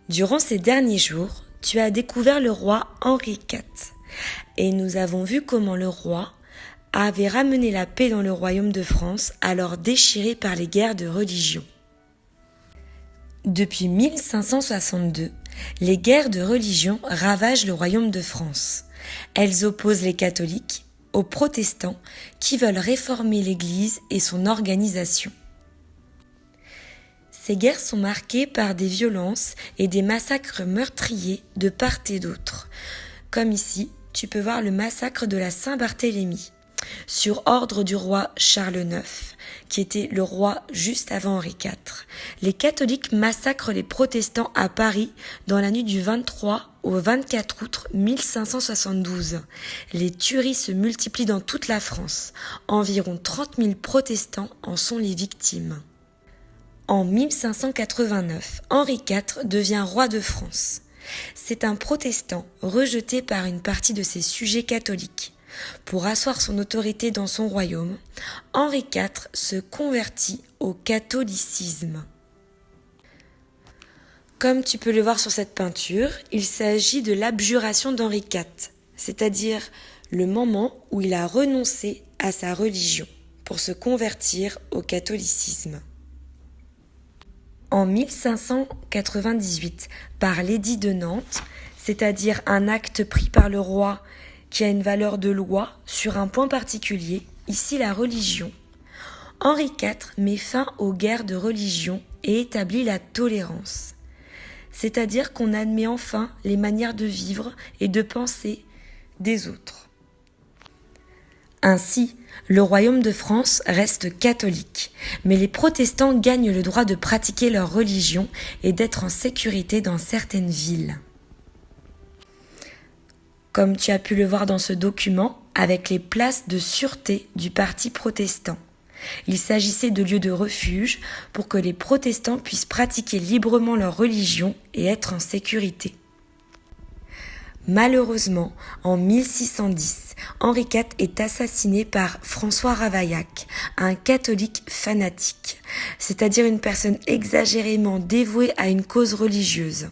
Durant ces derniers jours, tu as découvert le roi Henri IV et nous avons vu comment le roi avait ramené la paix dans le royaume de France alors déchiré par les guerres de religion. Depuis 1562, les guerres de religion ravagent le royaume de France. Elles opposent les catholiques aux protestants qui veulent réformer l'Église et son organisation. Ces guerres sont marquées par des violences et des massacres meurtriers de part et d'autre. Comme ici, tu peux voir le massacre de la Saint-Barthélemy, sur ordre du roi Charles IX, qui était le roi juste avant Henri IV. Les catholiques massacrent les protestants à Paris dans la nuit du 23 au 24 août 1572. Les tueries se multiplient dans toute la France. Environ 30 000 protestants en sont les victimes. En 1589, Henri IV devient roi de France. C'est un protestant rejeté par une partie de ses sujets catholiques. Pour asseoir son autorité dans son royaume, Henri IV se convertit au catholicisme. Comme tu peux le voir sur cette peinture, il s'agit de l'abjuration d'Henri IV, c'est-à-dire le moment où il a renoncé à sa religion pour se convertir au catholicisme. En 1598, par l'édit de Nantes, c'est-à-dire un acte pris par le roi qui a une valeur de loi sur un point particulier, ici la religion, Henri IV met fin aux guerres de religion et établit la tolérance. C'est-à-dire qu'on admet enfin les manières de vivre et de penser des autres. Ainsi, le royaume de France reste catholique, mais les protestants gagnent le droit de pratiquer leur religion et d'être en sécurité dans certaines villes. Comme tu as pu le voir dans ce document, avec les places de sûreté du parti protestant. Il s'agissait de lieux de refuge pour que les protestants puissent pratiquer librement leur religion et être en sécurité. Malheureusement, en 1610, Henri IV est assassiné par François Ravaillac, un catholique fanatique, c'est-à-dire une personne exagérément dévouée à une cause religieuse.